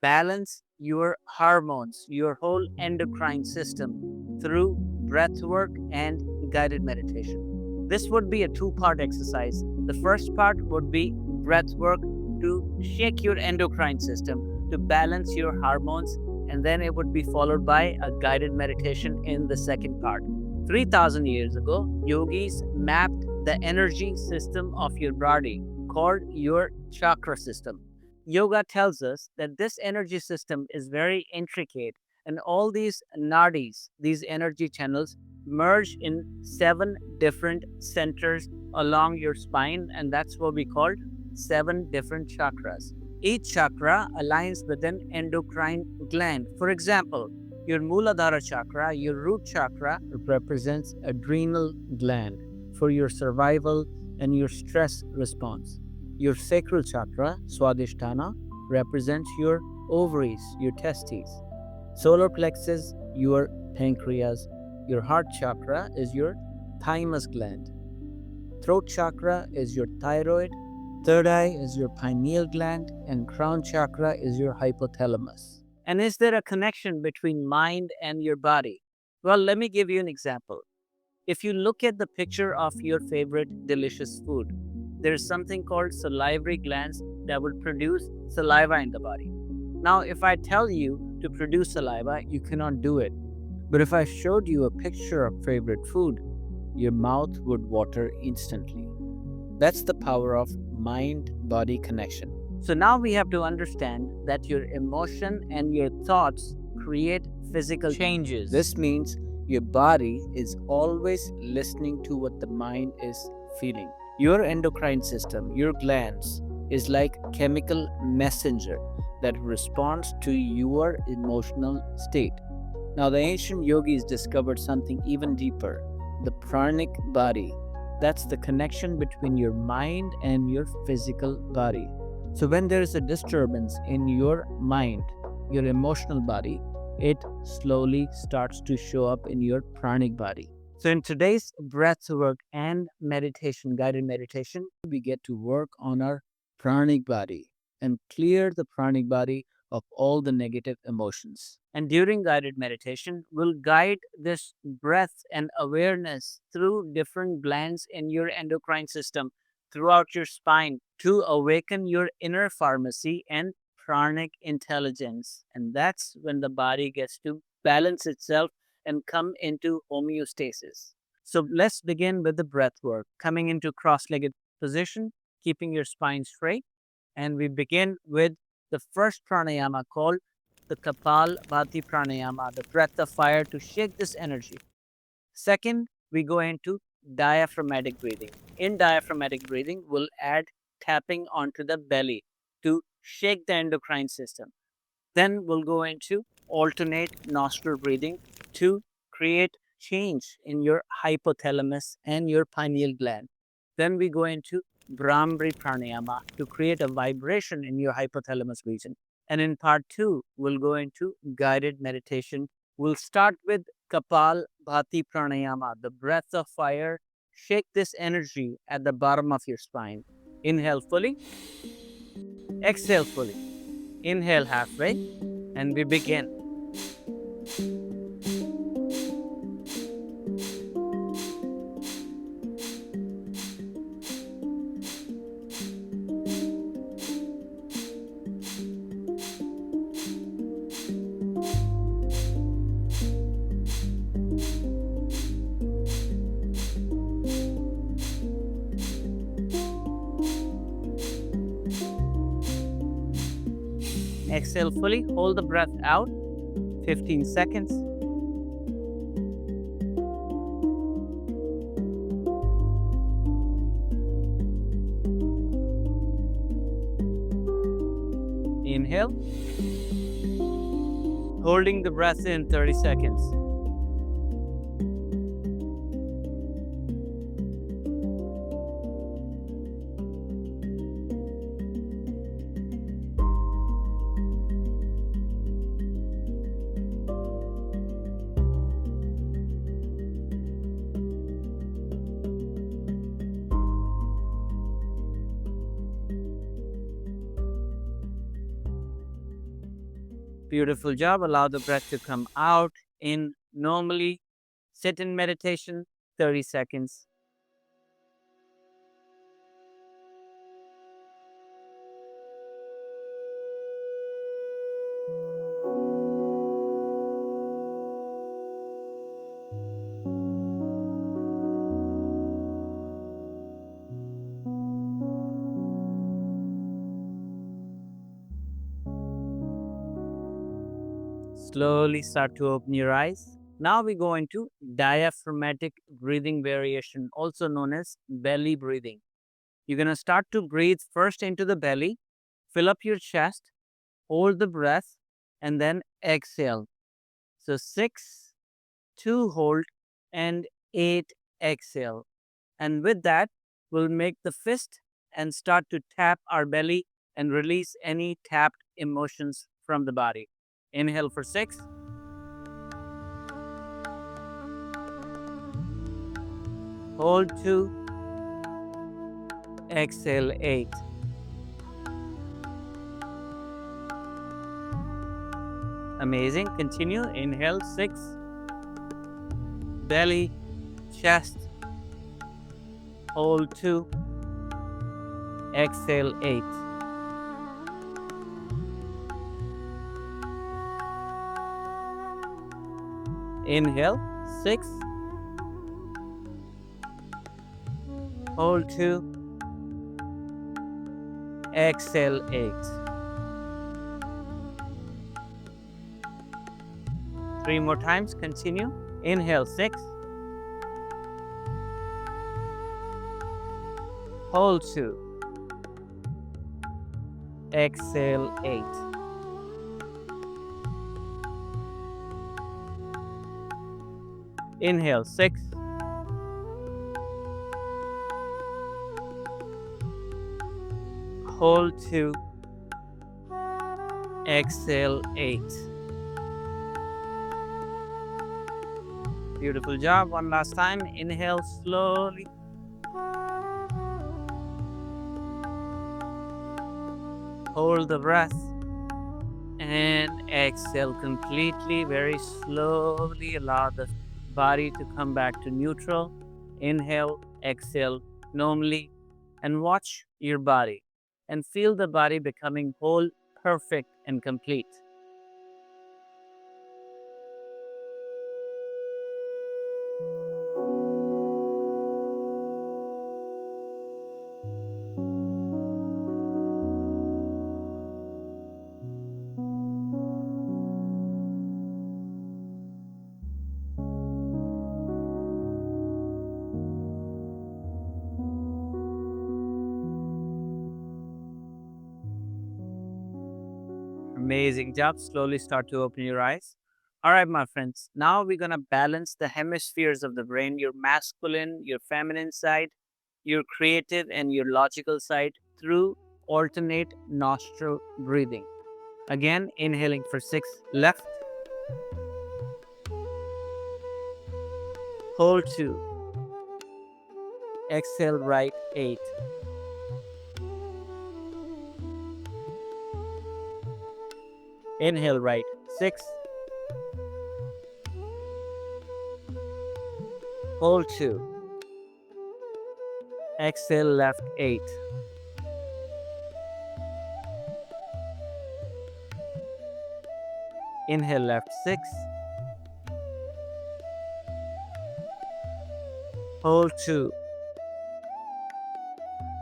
balance your hormones, your whole endocrine system through breath work and guided meditation. This would be a two-part exercise. The first part would be breath work to shake your endocrine system, to balance your hormones, and then it would be followed by a guided meditation in the second part. 3000 years ago, yogis mapped the energy system of your body called your chakra system. Yoga tells us that this energy system is very intricate, and all these nadis, these energy channels, merge in 7 different centers along your spine, and that's what we call 7 different chakras. Each chakra aligns with an endocrine gland. For example, your Muladhara chakra, your root chakra, represents adrenal gland for your survival and your stress response. Your sacral chakra, Swadhisthana, represents your ovaries, your testes. Solar plexus, your pancreas. Your heart chakra is your thymus gland. Throat chakra is your thyroid. Third eye is your pineal gland, and crown chakra is your hypothalamus. And is there a connection between mind and your body? Well, let me give you an example. If you look at the picture of your favorite delicious food, there is something called salivary glands that will produce saliva in the body. Now, if I tell you to produce saliva, you cannot do it. But if I showed you a picture of favorite food, your mouth would water instantly. That's the power of mind-body connection. So now we have to understand that your emotion and your thoughts create physical changes. This means your body is always listening to what the mind is feeling. Your endocrine system, your glands, is like a chemical messenger that responds to your emotional state. Now, the ancient yogis discovered something even deeper, the pranic body. That's the connection between your mind and your physical body. So when there is a disturbance in your mind, your emotional body, it slowly starts to show up in your pranic body. So in today's breath work and meditation, guided meditation, we get to work on our pranic body and clear the pranic body of all the negative emotions. And during guided meditation, we'll guide this breath and awareness through different glands in your endocrine system throughout your spine to awaken your inner pharmacy and pranic intelligence. And that's when the body gets to balance itself and come into homeostasis. So let's begin with the breath work. Coming into cross-legged position, keeping your spine straight. And we begin with the first pranayama called the Kapalabhati Pranayama, the breath of fire to shake this energy. Second, we go into diaphragmatic breathing. In diaphragmatic breathing, we'll add tapping onto the belly to shake the endocrine system. Then we'll go into alternate nostril breathing to create change in your hypothalamus and your pineal gland. Then we go into Bhramari Pranayama to create a vibration in your hypothalamus region. And in part 2, we'll go into guided meditation. We'll start with Kapalabhati Pranayama, the breath of fire. Shake this energy at the bottom of your spine. Inhale fully, exhale fully. Inhale halfway, and we begin. Exhale fully, hold the breath out, 15 seconds. Inhale, holding the breath in 30 seconds. Beautiful job. Allow the breath to come out in normally. Sit in meditation 30 seconds. Slowly start to open your eyes. Now we go into diaphragmatic breathing variation, also known as belly breathing. You're going to start to breathe first into the belly, fill up your chest, hold the breath, and then exhale. So 6, 2 hold, and 8 exhale. And with that, we'll make the fist and start to tap our belly and release any tapped emotions from the body. Inhale for 6. Hold 2. Exhale 8. Amazing. Continue. Inhale 6. Belly, chest. Hold 2. Exhale 8. Inhale 6. Hold 2. Exhale 8. 3 more times. Continue. Inhale 6. Hold 2. Exhale 8. Inhale 6. Hold 2. Exhale 8. Beautiful job. One last time. Inhale slowly. Hold the breath. And exhale completely, very slowly. Allow the body to come back to neutral. Inhale, exhale normally. And watch your body. And feel the body becoming whole, perfect, and complete. Amazing job. Slowly start to open your eyes. All right, my friends. Now we're going to balance the hemispheres of the brain, your masculine, your feminine side, your creative, and your logical side through alternate nostril breathing. Again, inhaling for 6 left, hold 2, exhale right 8. Inhale right 6, hold 2, exhale left 8. Inhale left 6, hold 2,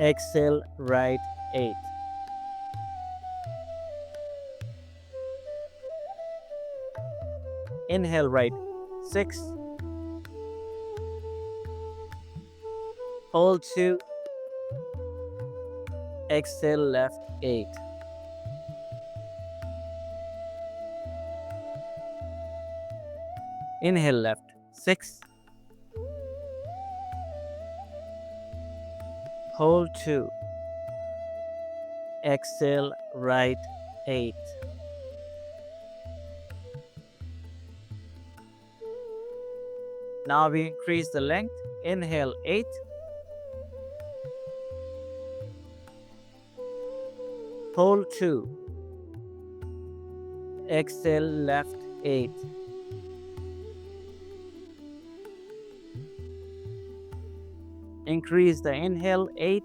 exhale right 8. Inhale right 6, hold 2, exhale left 8. Inhale left 6, hold 2, exhale right 8. Now we increase the length. Inhale 8, hold 2, exhale left 8. Increase the inhale 8.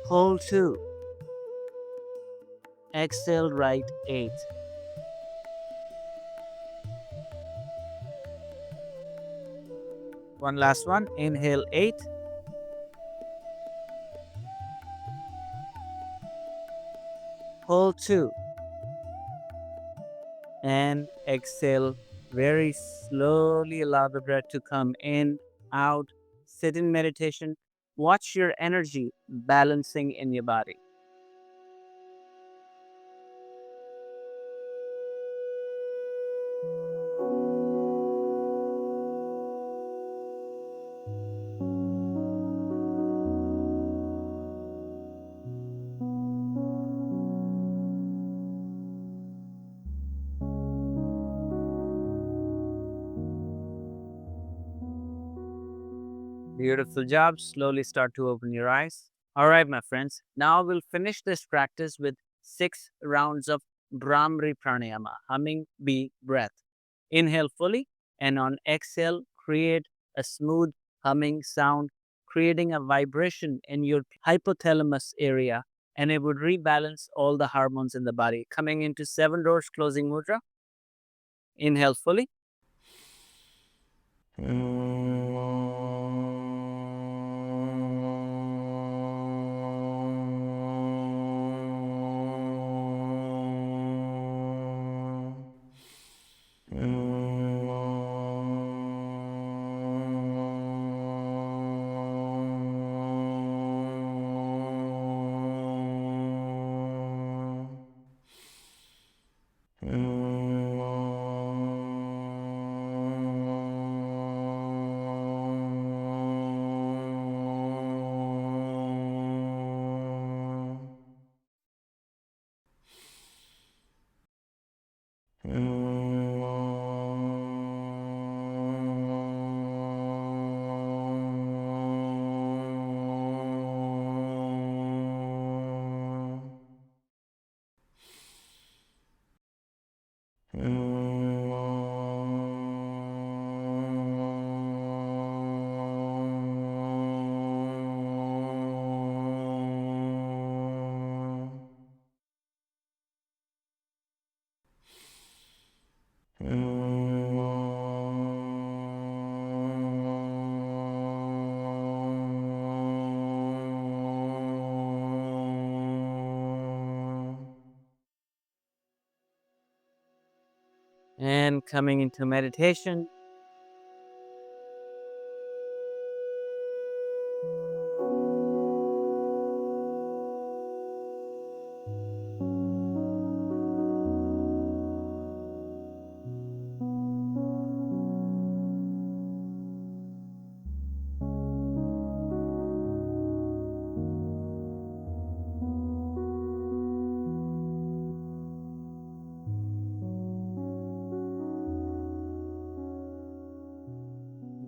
Hold 2. Exhale right 8. One last one. Inhale 8. Hold 2. And exhale very slowly. Allow the breath to come in, out. Sit in meditation. Watch your energy balancing in your body. Beautiful job. Slowly start to open your eyes. All right, my friends. Now we'll finish this practice with 6 rounds of Brahmari Pranayama, humming bee breath. Inhale fully, and on exhale, create a smooth humming sound, creating a vibration in your hypothalamus area, and it would rebalance all the hormones in the body. Coming into 7 doors closing mudra. Inhale fully. And coming into meditation.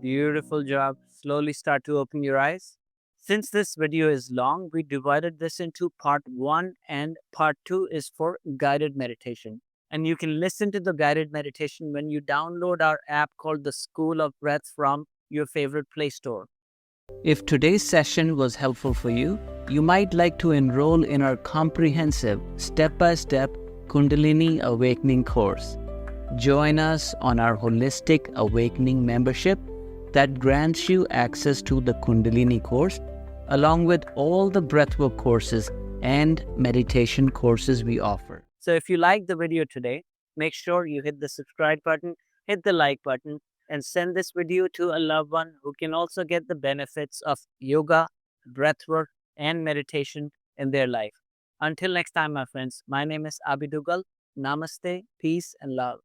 Beautiful job. Slowly start to open your eyes. Since this video is long, we divided this into part 1 and part 2 is for guided meditation. And you can listen to the guided meditation when you download our app called the School of Breath from your favorite Play Store. If today's session was helpful for you, you might like to enroll in our comprehensive step-by-step Kundalini Awakening course. Join us on our Holistic Awakening membership that grants you access to the Kundalini course, along with all the breathwork courses and meditation courses we offer. So if you liked the video today, make sure you hit the subscribe button, hit the like button, and send this video to a loved one who can also get the benefits of yoga, breathwork, and meditation in their life. Until next time, my friends, my name is Abidugal. Namaste, peace, and love.